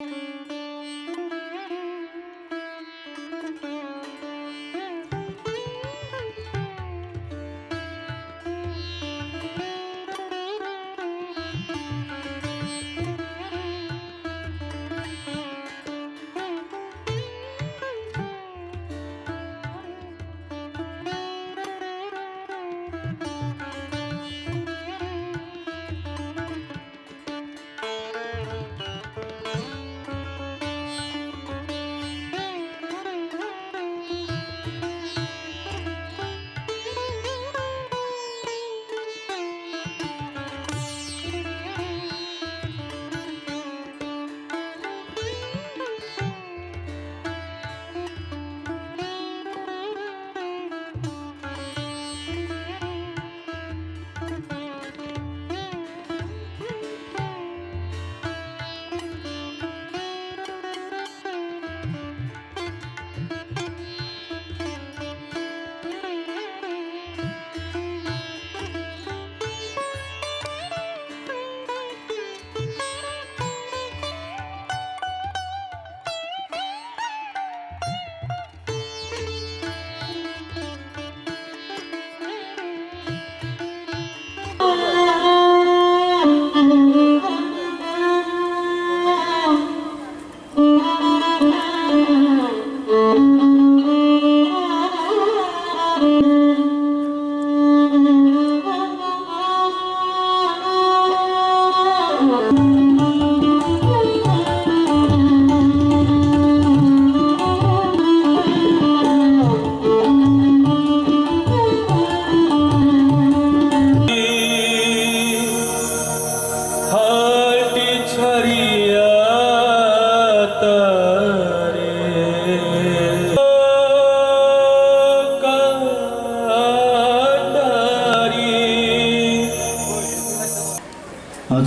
आज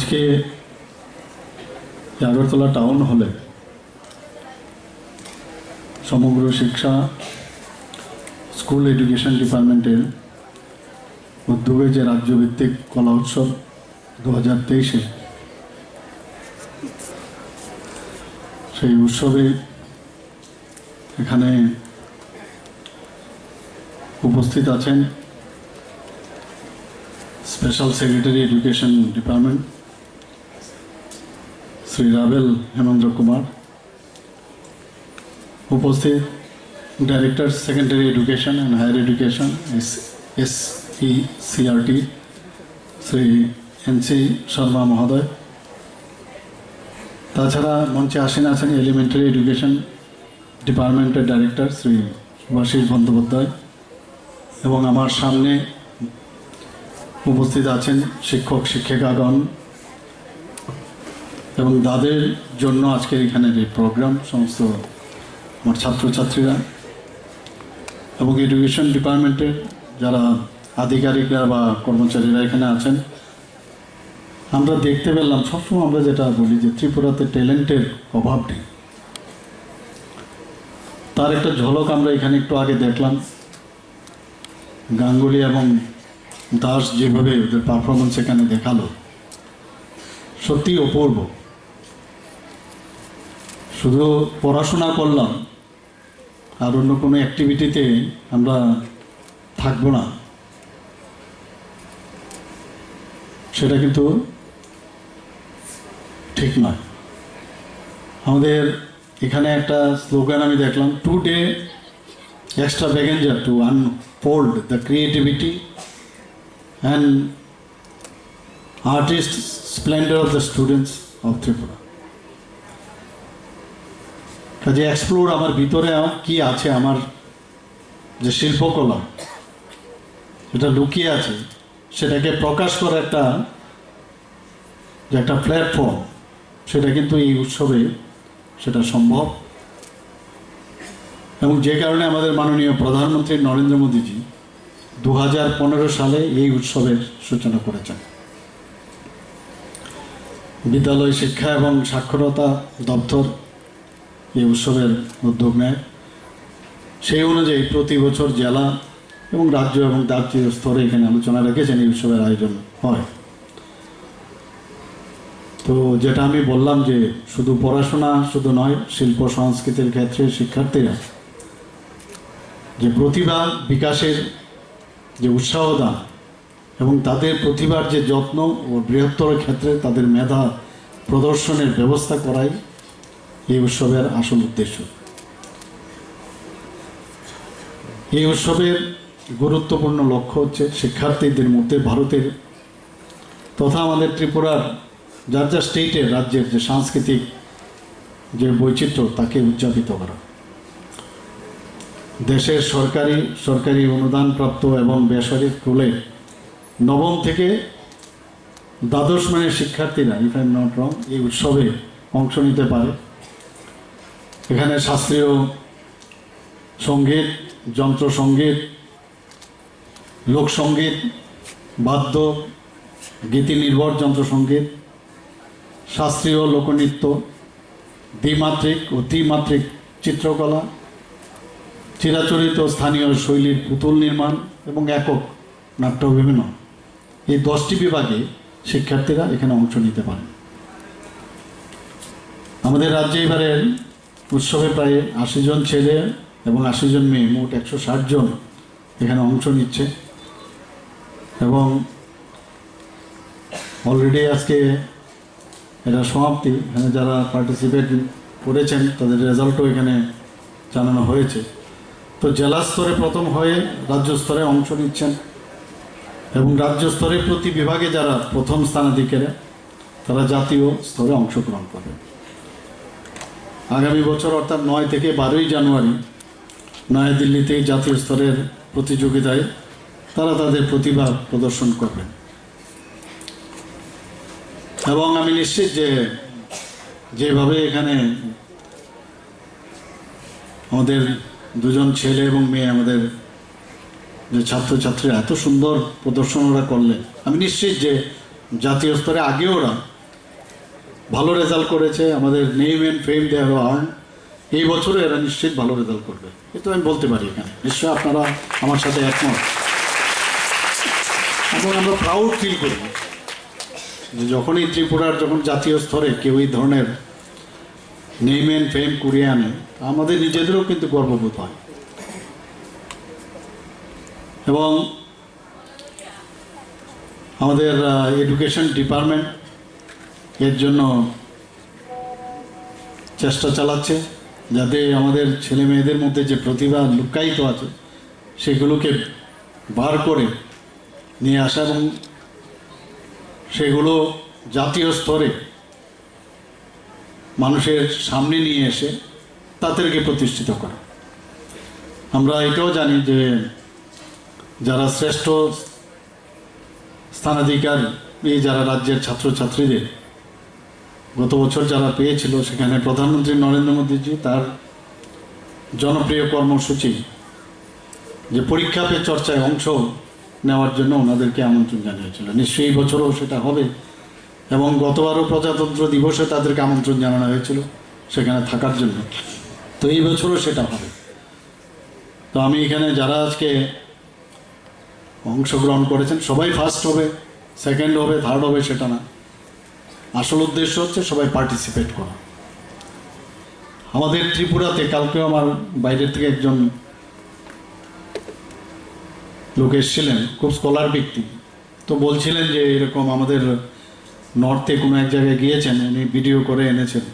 के আগরতলা টাউন হলে সমগ্র শিক্ষা স্কুল এডুকেশন ডিপার্টমেন্টের উদ্যোগে যে রাজ্যভিত্তিক কলা উৎসব 2023 সেই উৎসবে এখানে উপস্থিত আছেন special secretary education department Shri রাবেল হেমেন্দ্র কুমার, উপস্থিত director secondary education and higher education SECRT Shri NC Sharma মহোদয়। তাছাড়া মঞ্চে আসীন আছেন এলিমেন্টারি এডুকেশন ডিপার্টমেন্টের ডাইরেক্টর শ্রী সুভাষিস বন্দ্যোপাধ্যায় এবং আমার সামনে উপস্থিত আছেন শিক্ষক শিক্ষিকাগণ এবং তাদের জন্য আজকের এখানের এই প্রোগ্রাম, সমস্ত আমার ছাত্রছাত্রীরা এবং এডুকেশন ডিপার্টমেন্টের যারা আধিকারিকরা বা কর্মচারীরা এখানে আছেন। আমরা দেখতে পেলাম, সবসময় আমরা যেটা বলি যে ত্রিপুরাতে ট্যালেন্টের অভাব নেই, তার একটা ঝলক আমরা এখানে একটু আগে দেখলাম। গাঙ্গুলি এবং দাস যেভাবে ওদের পারফরমেন্স এখানে দেখালো, সত্যি অপূর্ব। শুধু পড়াশোনা করলাম আর অন্য কোনো অ্যাক্টিভিটিতে আমরা থাকবো না, সেটা কিন্তু ঠিক নয়। আমাদের এখানে একটা স্লোগান আমি দেখলাম, today extravaganza to unfold the creativity and artist splendor of the students of Tripura. কাজে এক্সপ্লোর আমার ভিতরে কি আছে, আমার যে শিল্পকলা যেটা লুকিয়ে আছে সেটাকে প্রকাশ করার একটা প্ল্যাটফর্ম, সেটা কিন্তু এই উৎসবে সেটা সম্ভব। এবং যে কারণে আমাদের মাননীয় প্রধানমন্ত্রী নরেন্দ্র মোদীজি 2015 সালে এই উৎসবের সূচনা করেছেন। বিদ্যালয় শিক্ষা এবং সাক্ষরতা দপ্তর এই উৎসবের উদ্যোগ নেয়। সেই অনুযায়ী প্রতি বছর জেলা এবং রাজ্য এবং জাতীয় স্তরে এখানে আলোচনা রেখেছেন এই উৎসবের আয়োজন হয়। তো যেটা আমি বললাম যে শুধু পড়াশোনা শুধু নয়, শিল্প সংস্কৃতির ক্ষেত্রে শিক্ষার্থীরা যে প্রতিভা বিকাশের যে উৎসাহ দান এবং তাদের প্রতিভার যে যত্ন ও বৃহত্তর ক্ষেত্রে তাদের মেধা প্রদর্শনের ব্যবস্থা করাই এই উৎসবের আসল উদ্দেশ্য। এই উৎসবের গুরুত্বপূর্ণ লক্ষ্য হচ্ছে শিক্ষার্থীদের মধ্যে ভারতের তথা আমাদের ত্রিপুরার যার যা স্টেটের রাজ্যের যে সাংস্কৃতিক যে বৈচিত্র্য তাকে উদযাপিত করা। দেশের সরকারি অনুদানপ্রাপ্ত এবং বেসরকারি স্কুলে নবম থেকে দ্বাদশ মানের শিক্ষার্থীরা, if I am not wrong, এই উৎসবে অংশ নিতে পারে। এখানে শাস্ত্রীয় সঙ্গীত, যন্ত্রসঙ্গীত, লোকসঙ্গীত, বাদ্য, গীতিনির্ভর যন্ত্রসঙ্গীত, শাস্ত্রীয় লোকনৃত্য, দ্বিমাত্রিক ও ত্রিমাত্রিক চিত্রকলা, চিরাচরিত স্থানীয় শৈলীর পুতুল নির্মাণ এবং একক নাট্য অভিনয়, এই 10টি বিভাগে শিক্ষার্থীরা এখানে অংশ নিতে পারেন। আমাদের রাজ্যে এবারে উৎসবে প্রায় 80 জন ছেলে এবং 80 জন মেয়ে, মোট 160 জন এখানে অংশ নিচ্ছে এবং অলরেডি আজকে এটা সমাপ্তি। এখানে যারা পার্টিসিপেট করেছেন তাদের রেজাল্টও এখানে জানানো হয়েছে। তো জেলা স্তরে প্রথম হয়ে রাজ্য স্তরে অংশ নিচ্ছেন এবং রাজ্য স্তরে প্রতি বিভাগে যারা প্রথম স্থানাধিকারী তারা জাতীয় স্তরে অংশগ্রহণ করবে। আগামী বছর অর্থাৎ 9 থেকে 12ই জানুয়ারি নয়াদিল্লিতে জাতীয় স্তরের প্রতিযোগিতায় তারা তাদের প্রতিভা প্রদর্শন করবেন এবং আমি নিশ্চিত যে যেভাবে এখানে আমাদের 2 জন ছেলে এবং মেয়ে, আমাদের যে ছাত্রছাত্রীরা এত সুন্দর প্রদর্শন ওরা করলেন, আমি নিশ্চিত যে জাতীয় স্তরে আগে ওরা ভালো রেজাল্ট করেছে। আমাদের name and fame they have earn, এই বছরে এরা নিশ্চিত ভালো রেজাল্ট করবে, এটা আমি বলতে পারি এখানে। নিশ্চয়ই আপনারা আমার সাথে একমত এবং আমরা প্রাউড ফিল করি যে যখনই ত্রিপুরার যখন জাতীয় স্তরে কেউ এই ধরনের নেম অ্যান্ড ফেম কুড়িয়ে আনে, আমাদের নিজেদেরও কিন্তু গর্ববোধ হয়। এবং আমাদের এডুকেশন ডিপার্টমেন্ট এর জন্য চেষ্টা চালাচ্ছে যাতে আমাদের ছেলে মেয়েদের মধ্যে যে প্রতিভা লুকায়িত আছে সেগুলোকে বার করে নিয়ে আসা এবং সেগুলো জাতীয় স্তরে মানুষের সামনে নিয়ে এসে তাদেরকে প্রতিষ্ঠিত করা। আমরা এটাও জানি যে যারা শ্রেষ্ঠ স্থানাধিকারী, এই যারা রাজ্যের ছাত্রছাত্রীদের গত বছর যারা পেয়েছিল, সেখানে প্রধানমন্ত্রী নরেন্দ্র মোদীজি তার জনপ্রিয় কর্মসূচি যে পরীক্ষা পে চর্চায় অংশ নেওয়ার জন্য ওনাদেরকে আমন্ত্রণ জানিয়েছিল। নিশ্চয়ই এই বছরও সেটা হবে এবং গতবারও প্রজাতন্ত্র দিবসে তাদেরকে আমন্ত্রণ জানানো হয়েছিল সেখানে থাকার জন্য, তো এই বছরও সেটা হবে। তো আমি এখানে যারা আজকে অংশগ্রহণ করেছেন সবাই ফার্স্ট হবে, সেকেন্ড হবে, থার্ড হবে সেটা না, আসল উদ্দেশ্য হচ্ছে সবাই পার্টিসিপেট করা। আমাদের ত্রিপুরাতে কালকেও আমার বাইরের থেকে একজন লোক এসেছিলেন, খুব স্কলার ব্যক্তি, তো বলছিলেন যে এরকম আমাদের নর্থে কোনো এক জায়গায় গিয়েছেন, উনি ভিডিও করে এনেছেন,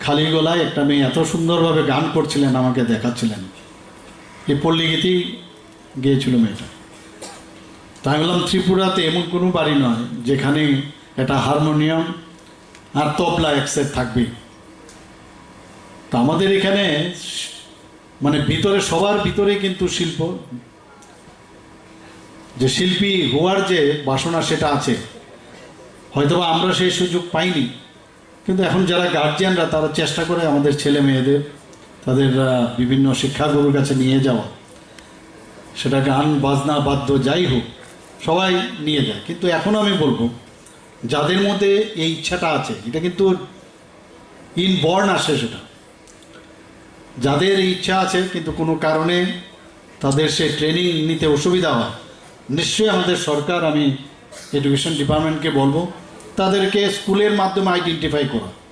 খালি গলায় একটা মেয়ে এত সুন্দরভাবে গান করছিলেন, আমাকে দেখাচ্ছিলেন, এই পল্লী গীতি গিয়েছিল মেয়েটা। তাই বললাম ত্রিপুরাতে এমন কোনো বাড়ি নয় যেখানে একটা হারমোনিয়াম আর তবলা একসাথে থাকবে। তো আমাদের এখানে মানে ভিতরে সবার ভিতরে কিন্তু শিল্প, যে শিল্পী হওয়ার যে বাসনা সেটা আছে, হয়তোবা আমরা সেই সুযোগ পাইনি, কিন্তু এখন যারা গার্জিয়ানরা তারা চেষ্টা করে আমাদের ছেলে মেয়েদের তাদের বিভিন্ন শিক্ষাগুরুর কাছে নিয়ে যাওয়া, সেটা গান বাজনা বাদ্য যাই হোক সবাই নিয়ে যায়। কিন্তু এখন আমি বলবো যাদের মধ্যে এই ইচ্ছাটা আছে, এটা কিন্তু ইনবর্ন আসে, সেটা যাদের এই ইচ্ছা আছে কিন্তু কোনো কারণে তাদের সে ট্রেনিং নিতে অসুবিধা হয়, নিশ্চয়ই আমাদের সরকার, আমি এডুকেশন ডিপার্টমেন্টকে বলবো তাদেরকে স্কুলের মাধ্যমে আইডেন্টিফাই করা।